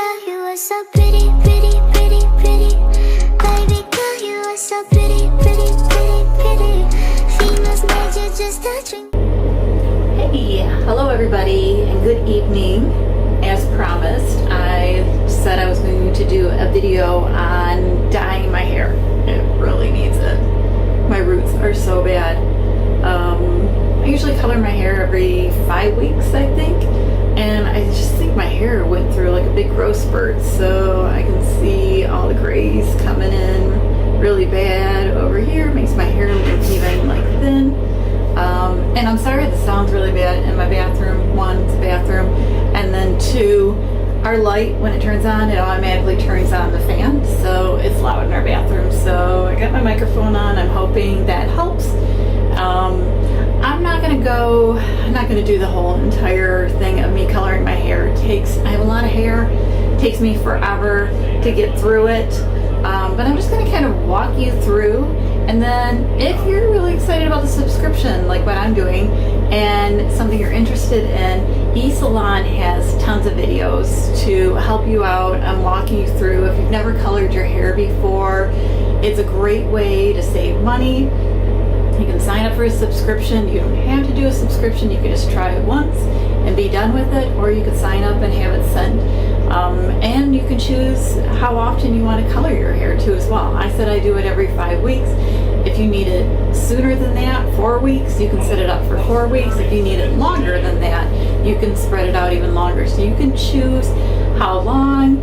girl, you are so pretty, pretty, pretty, pretty. Baby girl, you are so pretty, pretty, pretty, pretty. Females made you just a drink. Hey, hello everybody, and good evening. As promised, I said I was going to do a video on dyeing my hair. It really needs it. My roots are so bad. I usually color my hair every 5 weeks, I think. And I just think my hair went through like a big growth spurt, so I can see all the grays coming in really bad over here. It makes my hair look even like thin. And I'm sorry the sound's really bad in my bathroom. One, it's a bathroom, and then two, our light, when it turns on, it automatically turns on the fan, so it's loud in our bathroom. So I got my microphone on. I'm hoping that helps. I'm not gonna do the whole entire thing of me coloring my hair. I have a lot of hair. It takes me forever to get through it. But I'm just gonna kind of walk you through, and then if you're really excited about the subscription, like what I'm doing, and something you're interested in, eSalon has tons of videos to help you out. I'm walking you through. If you've never colored your hair before, it's a great way to save money. You can sign up for a subscription. You don't have to do a subscription. You can just try it once and be done with it, or you can sign up and have it sent. And you can choose how often you want to color your hair too as well. I said I do it every 5 weeks. If you need it sooner than that, 4 weeks, you can set it up for 4 weeks. If you need it longer than that, you can spread it out even longer. So you can choose how long.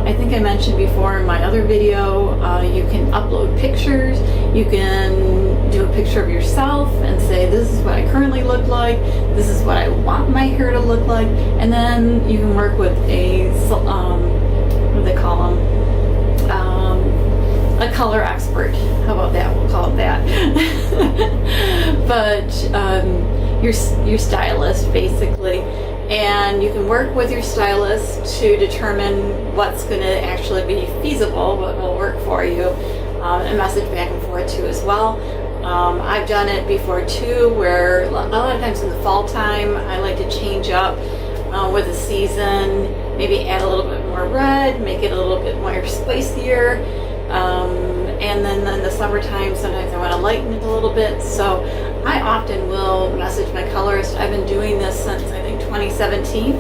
I think I mentioned before in my other video, you can upload pictures. You can do a picture of yourself and say, this is what I currently look like, this is what I want my hair to look like, and then you can work with a, what do they call them? A color expert. How about that? We'll call it that. But your stylist, basically. And you can work with your stylist to determine what's going to actually be feasible, what will work for you, and message back and forth too as well. I've done it before too, where a lot of times in the fall time, I like to change up with the season, maybe add a little bit more red, make it a little bit more spicier. And then in the summertime, sometimes I want to lighten it a little bit. So I often will message my colorist. I've been doing this since I think 2017.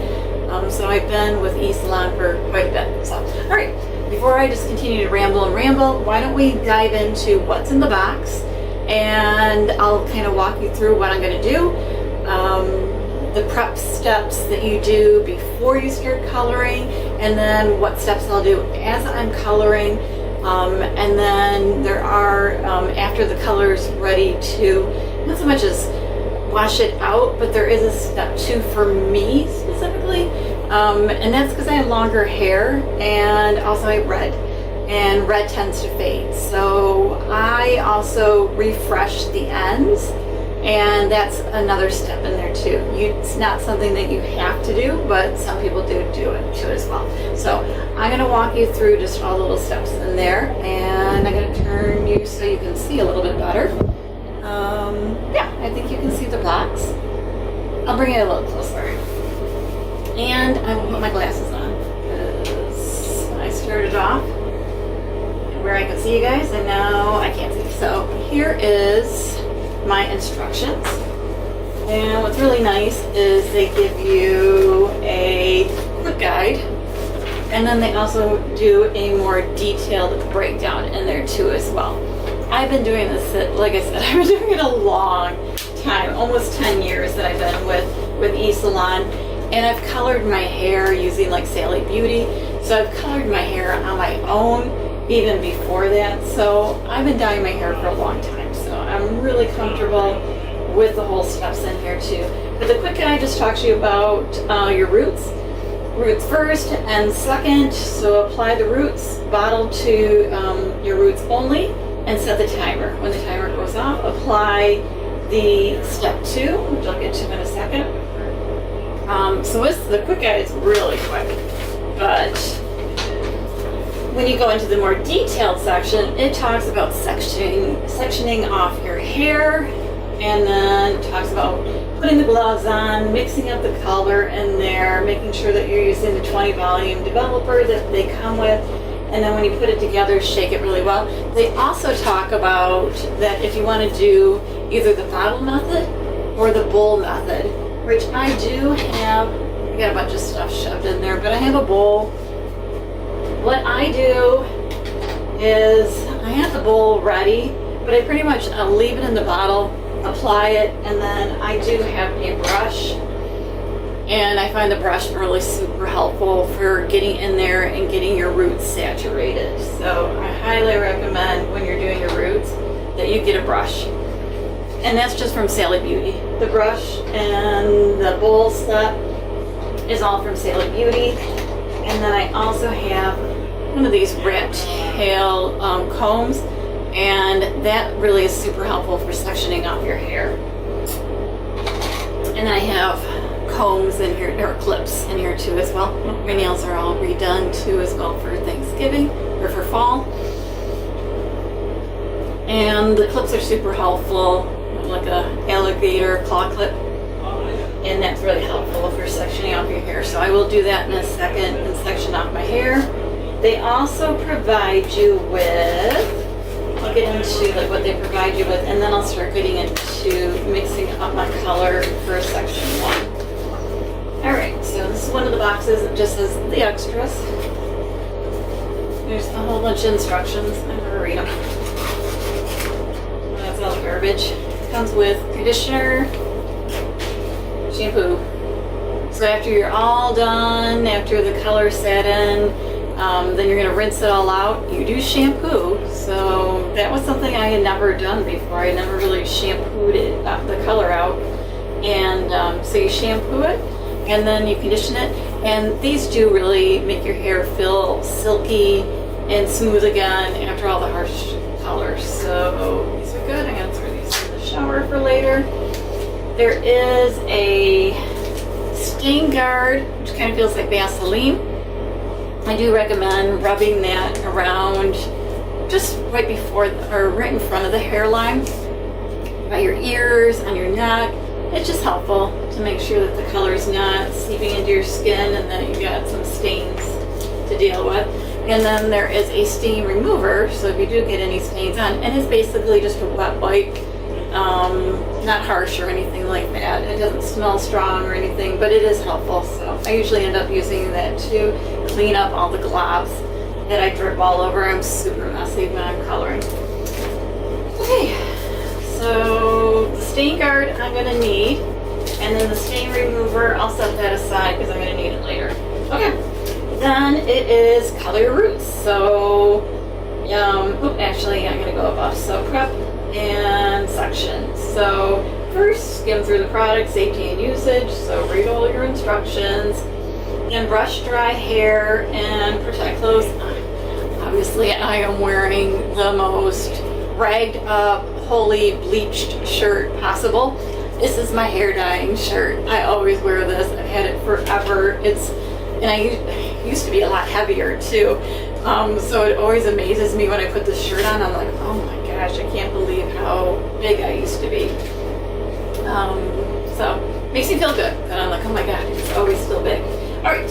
So I've been with eSalon for quite a bit. So, all right, before I just continue to ramble, why don't we dive into what's in the box, and I'll kind of walk you through what I'm going to do, the prep steps that you do before you start coloring, and then what steps I'll do as I'm coloring. And then there are, after the color's ready to, not so much as wash it out, but there is a step 2 for me specifically, and that's because I have longer hair, and also I have red, and red tends to fade. So I also refresh the ends, and that's another step in there too. It's not something that you have to do, but some people do it too as well. So I'm going to walk you through just all the little steps in there, and I'm going to turn you so you can see a little bit better. Yeah, I think you can see the box. I'll bring it a little closer. And I will put my glasses on, because I started off where I could see you guys, and now I can't see. So here is my instructions, and what's really nice is they give you a quick guide, and then they also do a more detailed breakdown in there too as well. I've been doing this, like I said, I've been doing it a long time, almost 10 years that I've been with eSalon, and I've colored my hair using like Sally Beauty, so I've colored my hair on my own even before that. So I've been dyeing my hair for a long time, so I'm really comfortable with the whole steps in here too. But the quick guide just talks to you about your roots first and second. So apply the roots, bottle to your roots only, and set the timer. When the timer goes off, apply the step 2, which I'll get to in a second. So the quick guide is really quick, but when you go into the more detailed section, it talks about sectioning off your hair, and then it talks about putting the gloves on, mixing up the color in there, making sure that you're using the 20 volume developer that they come with, and then when you put it together, shake it really well. They also talk about that if you want to do either the bottle method or the bowl method, which I do have. I got a bunch of stuff shoved in there, but I have a bowl. What I do is I have the bowl ready, but I pretty much leave it in the bottle, apply it, and then I do have a brush, and I find the brush really super helpful for getting in there and getting your roots saturated. So I highly recommend when you're doing your roots that you get a brush, and that's just from Sally Beauty. The brush and the bowl set is all from Sally Beauty, and then I also have one of these rat tail combs, and that really is super helpful for sectioning off your hair. And then I have combs in here, or clips in here too as well. My nails are all redone too as well for Thanksgiving or for fall. And the clips are super helpful, like a alligator claw clip. And that's really helpful if you're sectioning off your hair. So I will do that in a second and section off my hair. They also provide you with, I'll get into like what they provide you with, and then I'll start getting into mixing up my color for section 1. Alright, so this is one of the boxes that just says the extras. There's a whole bunch of instructions. I never read them. That's all garbage. It comes with conditioner, shampoo. So after you're all done, after the color set in, then you're going to rinse it all out. You do shampoo. So that was something I had never done before. I never really shampooed it, the color out. And so you shampoo it, and then you condition it. And these do really make your hair feel silky and smooth again after all the harsh colors. So these are good. I'm going to throw these in the shower for later. There is a stain guard, which kind of feels like Vaseline. I do recommend rubbing that around just right before or right in front of the hairline, by your ears, on your neck. It's just helpful to make sure that the color is not seeping into your skin and that you got some stains to deal with. And then there is a stain remover, so if you do get any stains on, and it's basically just a wet wipe. Not harsh or anything like that. It doesn't smell strong or anything, but it is helpful. So I usually end up using that to clean up all the globs that I drip all over. I'm super messy when I'm coloring. Okay, so the stain guard I'm going to need, and then the stain remover, I'll set that aside because I'm going to need it later. Okay, then it is color your roots. So, actually I'm going to go above. So prep and section. So first, skim through the product, safety and usage. So read all your instructions, and brush dry hair and protect clothes. Obviously, I am wearing the most ragged up, wholly bleached shirt possible. This is my hair dyeing shirt. I always wear this. I've had it forever. And I used to be a lot heavier too. So it always amazes me when I put this shirt on. I'm like, oh my gosh, I can't believe how big I used to be. So makes me feel good. And I'm like, oh my god, it's always still big. Alright,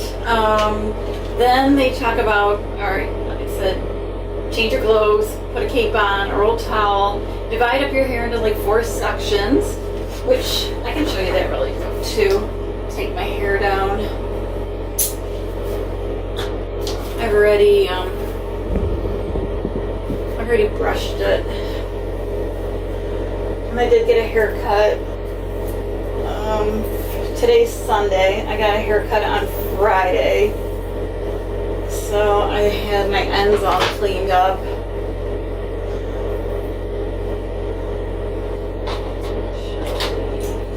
then they talk about, alright, like I said, change your clothes, put a cape on, a roll towel, divide up your hair into like 4 sections, which I can show you that really quick too. Take my hair down. I've already brushed it. And I did get a haircut. Today's Sunday. I got a haircut on Friday. So I had my ends all cleaned up.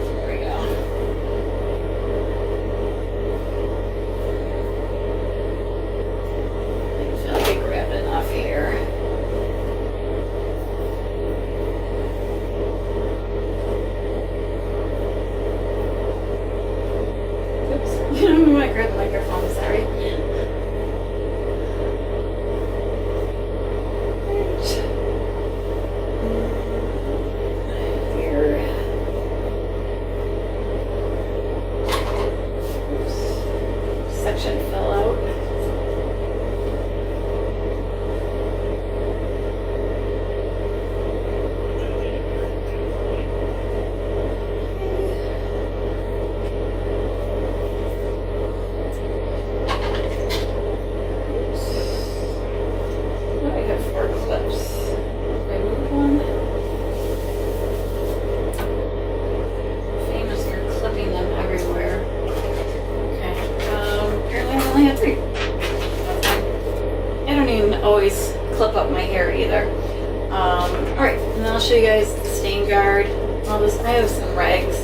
There we go. I feel like I grabbed enough here. I grabbed the microphone, sorry. only had 3. I don't even always clip up my hair either. Alright, and then I'll show you guys the stain guard. All this, I have some rags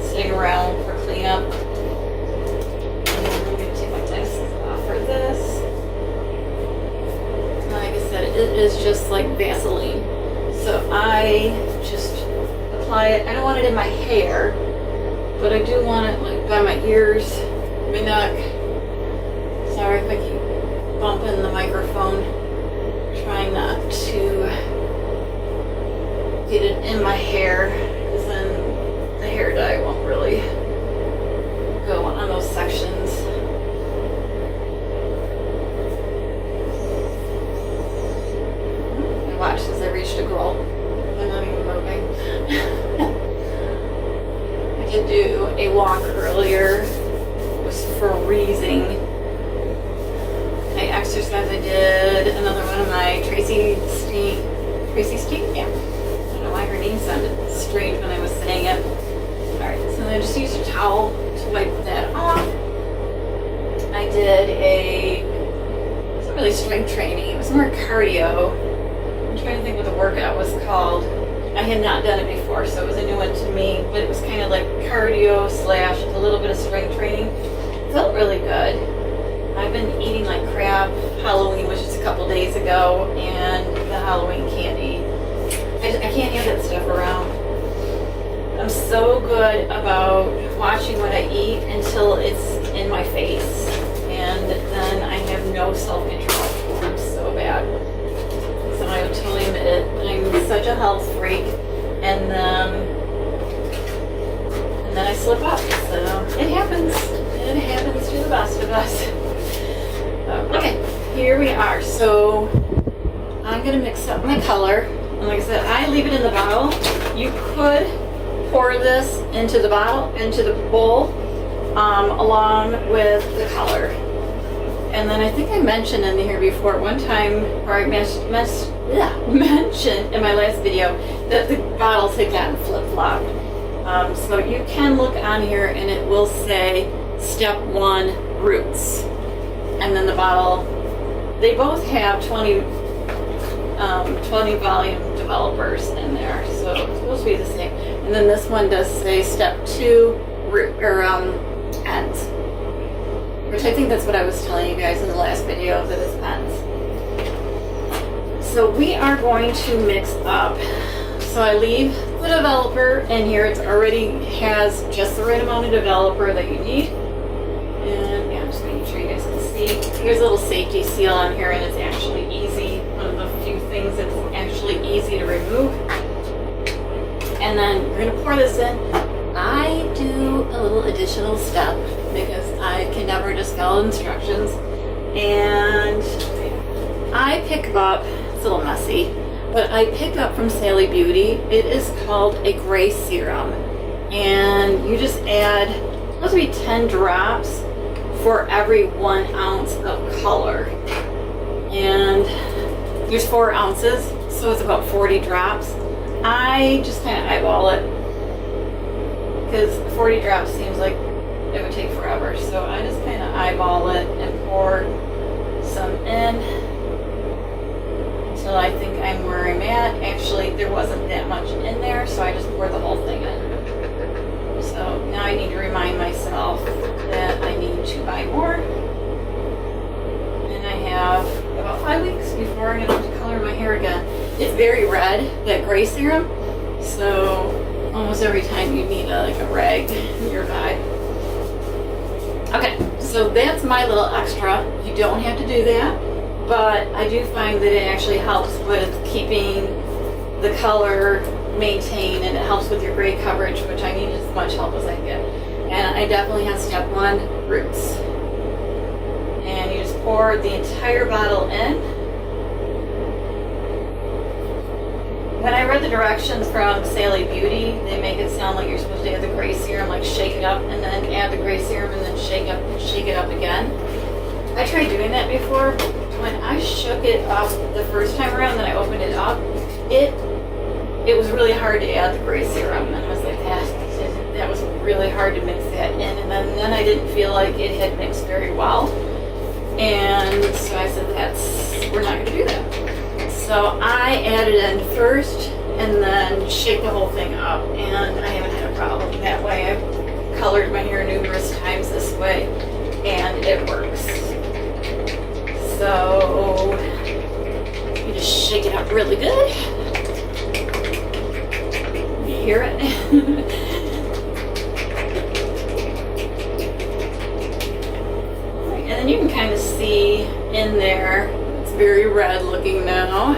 sitting around for cleanup. And I'm going to take my glasses off for this. Like I said, it is just like Vaseline. So I just apply it. I don't want it in my hair, but I do want it like by my ears, my neck. Sorry if I keep bumping the microphone. Trying not to get it in my hair, because then the hair dye won't really go on those sections. And watch as I reach the goal. I'm not even moving. I did do a walk earlier. It was freezing. I exercised. I did another one of my Tracy Steen? Yeah. I don't know why her name sounded strange when I was saying it. Alright, so I just used a towel to wipe that off. I did it wasn't really strength training, it was more cardio. I'm trying to think what the workout was called. I had not done it before, so it was a new one to me, but it was kind of like cardio slash a little bit of strength training. It felt really good. I've been eating like crap. Halloween was just a couple days ago, and the Halloween candy. I can't have that stuff around. I'm so good about watching what I eat until it's in my face, and then I have no self-control. I'm so bad. So I would totally admit it. I'm such a health freak, and then I slip up. So it happens. It happens to the best of us. Okay, here we are. So I'm gonna mix up my color. And like I said, I leave it in the bottle. You could pour this into the bottle, into the bowl, along with the color. And then I think I mentioned in here before one time, or I mentioned in my last video, that the bottles had gotten flip-flopped. So you can look on here and it will say step 1 roots. And then the bottle, they both have 20 volume developers in there, so it's supposed to be the same. And then this one does say step 2 root or ends, which I think that's what I was telling you guys in the last video, that it's ends. So we are going to mix up. So I leave the developer in here. It already has just the right amount of developer that you need. And yeah, I'm just making sure you guys can see. Here's a little safety seal on here, and it's actually easy. One of the few things that's actually easy to remove. And then we're gonna pour this in. I do a little additional step because I can never just follow instructions. And I pick up, it's a little messy, but I picked up from Sally Beauty. It is called a gray serum. And you just add, it's supposed to be 10 drops for every 1 ounce of color. And there's 4 ounces, so it's about 40 drops. I just kind of eyeball it because 40 drops seems like it would take forever. So I just kind of eyeball it and pour some in until I think I'm where I'm at. Actually, there wasn't that much in there, so I just poured the whole thing in. So now I need to remind myself that I need to buy more. And I have about 5 weeks before I'm going to have to color my hair again. It's very red, that gray serum, so almost every time you need a rag nearby. Okay, so that's my little extra. You don't have to do that, but I do find that it actually helps with keeping the color maintained, and it helps with your gray coverage, which I need as much help as I can get. And I definitely have step 1, roots. And you just pour the entire bottle in. When I read the directions from Sally Beauty, they make it sound like you're supposed to add the gray serum, like shake it up, and then add the gray serum, and then shake it up again. I tried doing that before. When I shook it up the first time around, then I opened it up, it was really hard to add the gray serum, and I was like, that was really hard to mix that in, and then I didn't feel like it had mixed very well. And so I said, we're not gonna do that. So I added in first and then shake the whole thing up, and I haven't had a problem that way. I've colored my hair numerous times this way, and it works. So you just shake it up really good. You hear it? And then you can kind of see in there, it's very red looking now.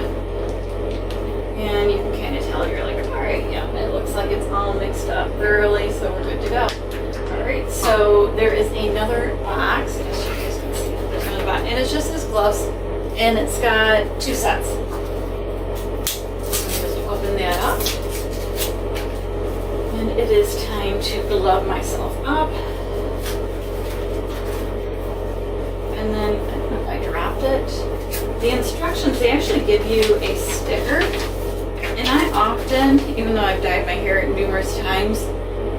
And you can kind of tell, you're like, all right, yeah, it looks like it's all mixed up thoroughly, so we're good to go. All right, so there is another box, as you guys can see, there's another box, and it's just this gloves, and it's got 2 sets. Just open that up, and it is time to glove myself up. And then, I don't know if I dropped it. The instructions, they actually give you a sticker. And I often, even though I've dyed my hair numerous times,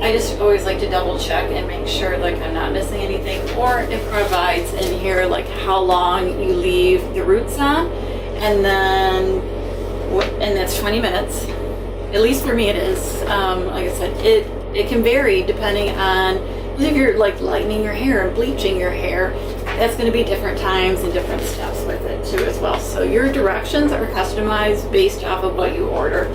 I just always like to double check and make sure like I'm not missing anything. Or it provides in here like how long you leave the roots on. And then, and that's 20 minutes. At least for me it is. Like I said, it can vary depending on if you're like lightening your hair and bleaching your hair. That's going to be different times and different steps with it too as well. So your directions are customized based off of what you order.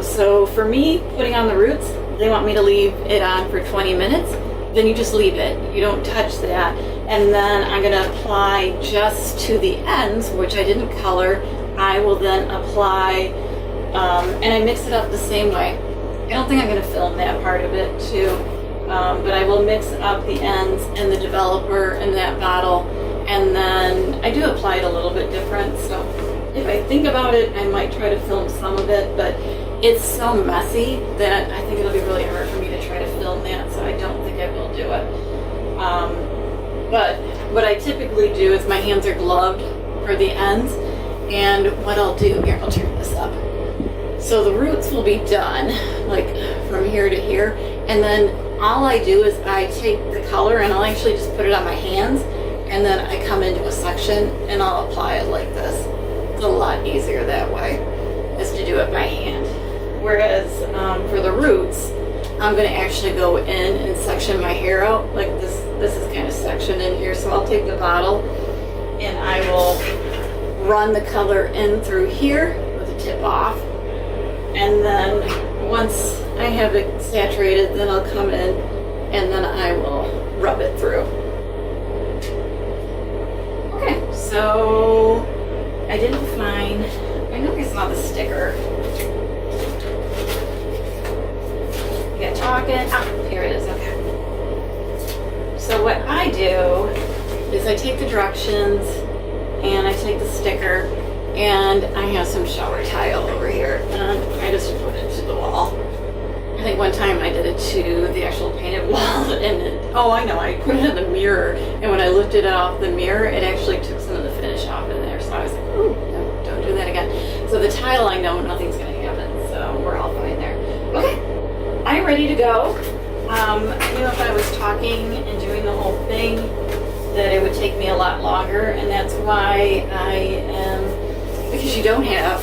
So for me, putting on the roots, they want me to leave it on for 20 minutes. Then you just leave it. You don't touch that. And then I'm going to apply just to the ends, which I didn't color. I will then apply, and I mix it up the same way. I don't think I'm going to film that part of it too. But I will mix up the ends and the developer in that bottle, and then I do apply it a little bit different. So if I think about it, I might try to film some of it, but it's so messy that I think it'll be really hard for me to try to film that, so I don't think I will do it. But what I typically do is my hands are gloved for the ends, and what I'll do, here, I'll turn this up. So the roots will be done, like from here to here, and then all I do is I take the color and I'll actually just put it on my hands, and then I come into a section and I'll apply it like this. It's a lot easier that way, is to do it by hand. Whereas for the roots, I'm going to actually go in and section my hair out, like this. This is kind of sectioned in here, so I'll take the bottle and I will run the color in through here with the tip off, and then once I have it saturated, then I'll come in and then I will rub it through. Okay, so I didn't find, I know I saw the sticker. I got talking, here it is, okay. So what I do is I take the directions and I take the sticker, and I have some shower tile over here, and I just put it to the wall. I think one time I did it to the actual painted wall, and I know, I put it in the mirror, and when I lifted it off the mirror, it actually took some of the finish off in there, so I was like, ooh, no, don't do that again. So the tile, I know nothing's going to happen, so we're all fine there. Okay, I'm ready to go. I knew if I was talking and doing the whole thing that it would take me a lot longer, and that's why because you don't have,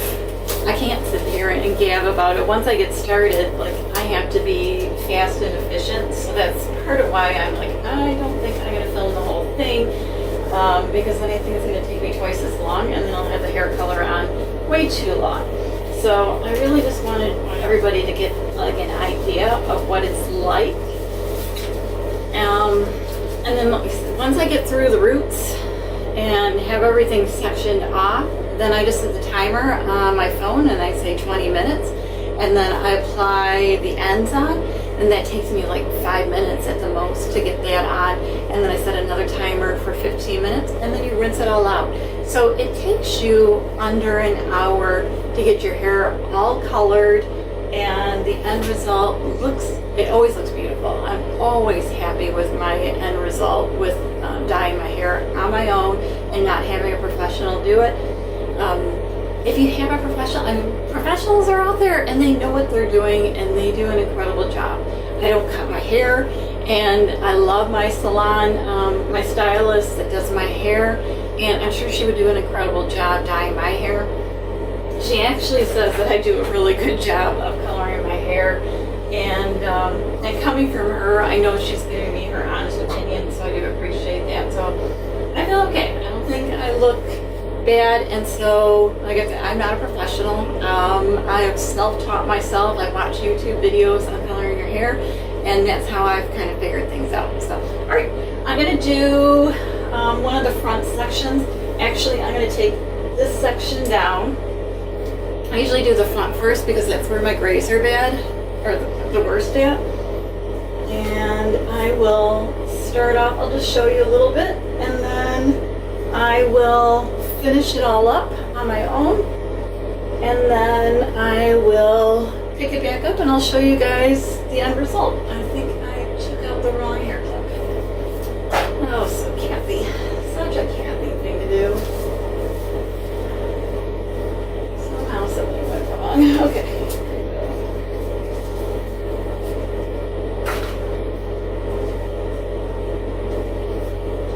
I can't sit here and gab about it. Once I get started, like, I have to be fast and efficient, so that's part of why I'm like, I don't think I'm going to film the whole thing, because then I think it's going to take me twice as long, and then I'll have the hair color on way too long. So I really just wanted everybody to get like an idea of what it's like. And then once I get through the roots and have everything sectioned off, then I just set the timer on my phone and I say 20 minutes, and then I apply the ends on, and that takes me like 5 minutes at the most to get that on, and then I set another timer for 15 minutes, and then you rinse it all out. So it takes you under an hour to get your hair all colored, and the end result it always looks beautiful. I'm always happy with my end result with dyeing my hair on my own and not having a professional do it. If you have a professional, professionals are out there and they know what they're doing and they do an incredible job. I don't cut my hair and I love my salon, my stylist that does my hair, and I'm sure she would do an incredible job dyeing my hair. She actually says that I do a really good job of coloring my hair, and coming from her, I know she's giving me her honest opinion, so I do appreciate that. So I feel okay. I don't think I look bad, and so like I said, I'm not a professional. I have self-taught myself. I watch YouTube videos on coloring your hair, and that's how I've kind of figured things out. So, all right, I'm gonna do one of the front sections. Actually, I'm gonna take this section down. I usually do the front first because that's where my grays are bad, or the worst at. And I will start off, I'll just show you a little bit, and then I will finish it all up on my own, and then I will pick it back up and I'll show you guys the end result. I think I took out the wrong hair clip. Oh, so Kathy. Such a Kathy thing to do. Somehow something went wrong. Okay.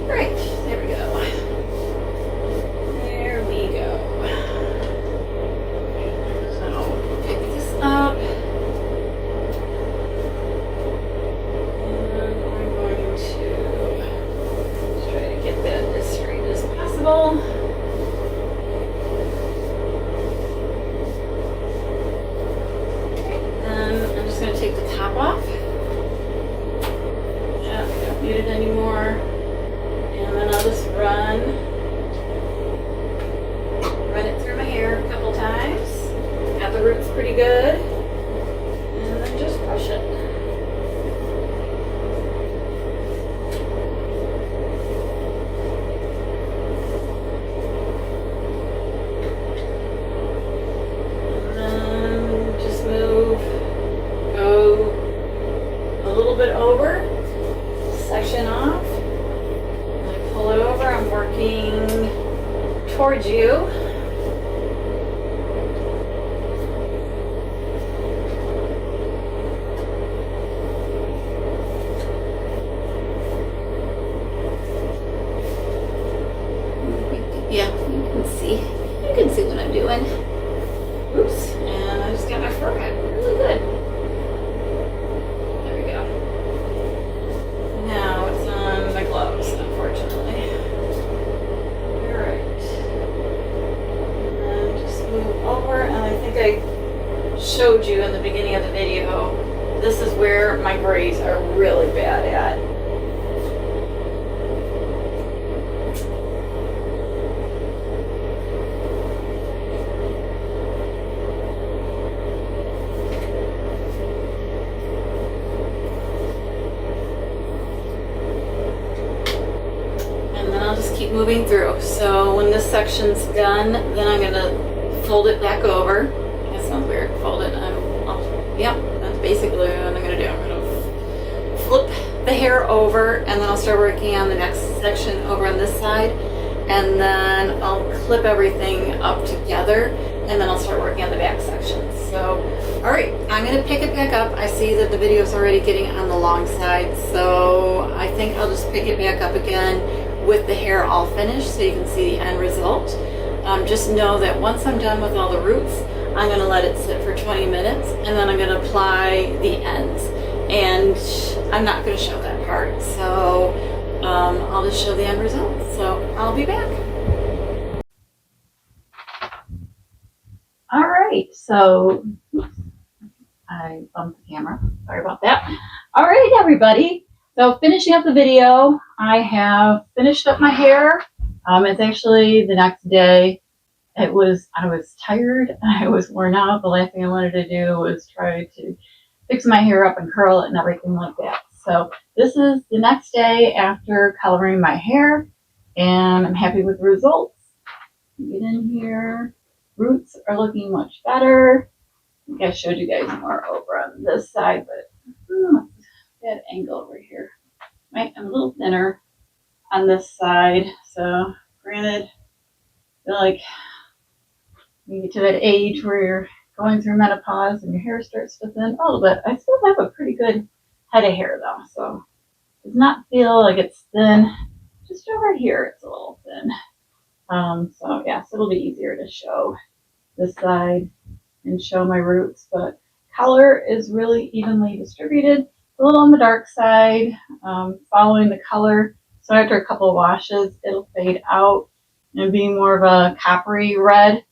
Right, there we go. There we go. So, pick this up. And I'm going to try to get that as straight as possible. I'm just going to take the top off. Yeah, I don't need it anymore. And then I'll just run it through my hair a couple times. Got the roots pretty good. And then just brush it. Bit over, section off, and I pull it over. I'm working towards you. Yeah, you can see what I'm doing. Oops, and I just got my fur back really good. Now it's on my gloves, unfortunately. Alright. And just move over, and I think I showed you in the beginning of the video, this is where my grays are really bad at. Keep moving through. So when this section's done, then I'm gonna fold it back over. That sounds weird. Fold it. Yep, that's basically what I'm gonna do. I'm gonna flip the hair over, and then I'll start working on the next section over on this side, and then I'll clip everything up together, and then I'll start working on the back section. So, all right, I'm gonna pick it back up. I see that the video is already getting on the long side, so I think I'll just pick it back up again with the hair all finished so you can see the end result. Just know that once I'm done with all the roots, I'm going to let it sit for 20 minutes, and then I'm going to apply the ends, and I'm not going to show that part, so I'll just show the end result. So I'll be back. All right, so I bumped the camera, sorry about that. All right, everybody. So finishing up the video, I have finished up my hair. It's actually the next day. I was tired, I was worn out. The last thing I wanted to do was try to fix my hair up and curl it and everything like that. So this is the next day after coloring my hair, and I'm happy with the results. Get in here. Roots are looking much better. I think I showed you guys more over on this side, but bad angle over here. Right, I'm a little thinner on this side, so granted, I feel like you get to that age where you're going through menopause and your hair starts to thin a little bit. I still have a pretty good head of hair though, so does not feel like it's thin. Just over here, it's a little thin. So yeah, so it'll be easier to show this side and show my roots, but color is really evenly distributed. A little on the dark side, following the color. So after a couple of washes, it'll fade out and be more of a coppery red.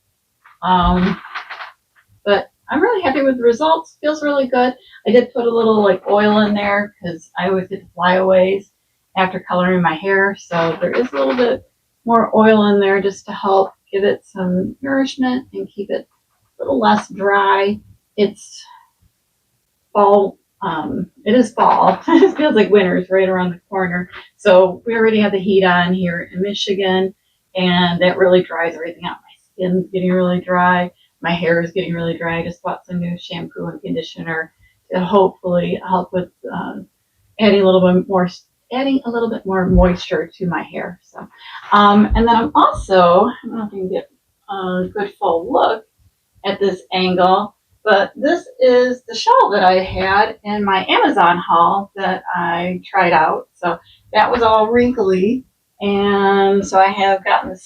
But I'm really happy with the results. Feels really good. I did put a little like oil in there because I always get flyaways after coloring my hair. So there is a little bit more oil in there just to help give it some nourishment and keep it a little less dry. It's fall. It is fall. It feels like winter's right around the corner. So we already have the heat on here in Michigan, and that really dries everything out. My skin's getting really dry. My hair is getting really dry. I just bought some new shampoo and conditioner to hopefully help with adding a little bit more moisture to my hair. So, and then I'm also, I don't know if you can get a good full look at this angle, but this is the shawl that I had in my Amazon haul that I tried out. So that was all wrinkly, and so I have gotten the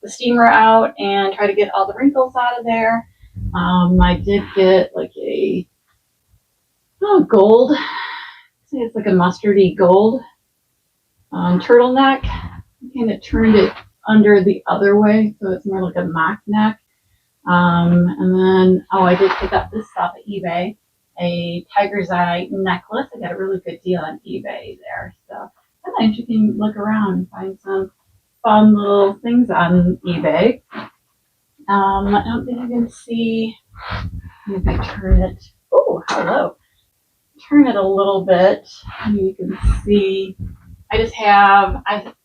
steamer out and try to get all the wrinkles out of there. I did get like a gold, it's like a mustardy gold turtleneck. I kind of turned it under the other way, so it's more like a mock neck. And then, I did pick up this off of eBay, a tiger's eye necklace. I got a really good deal on eBay there. So sometimes you can look around and find some fun little things on eBay. I don't think I can see. Maybe turn it. Oh, hello. Turn it a little bit, and you can see. I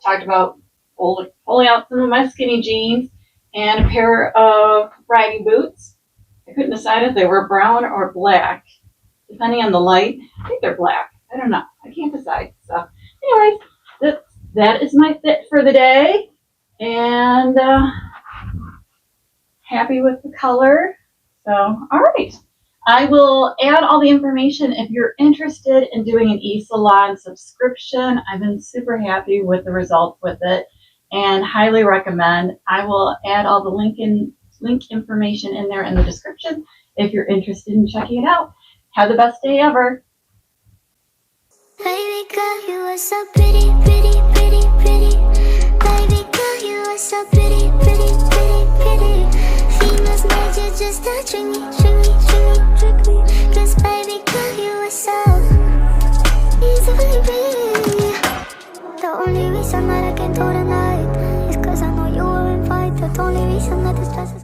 talked about pulling out some of my skinny jeans and a pair of riding boots. I couldn't decide if they were brown or black, depending on the light. I think they're black. I don't know. I can't decide. So, anyways, that is my fit for the day, and happy with the color. So, all right. I will add all the information if you're interested in doing an eSalon subscription. I've been super happy with the results with it and highly recommend. I will add all the link information in there in the description if you're interested in checking it out. Have the best day ever. Baby girl, you are so pretty, pretty, pretty, pretty. Baby girl, you are so pretty, pretty, pretty, pretty. Females made you just to trick me, trick me, trick me, trick me. 'Cause baby girl, you are so easily pretty. The only reason that I can do tonight is 'cause I know you were invited. The only reason that this dress is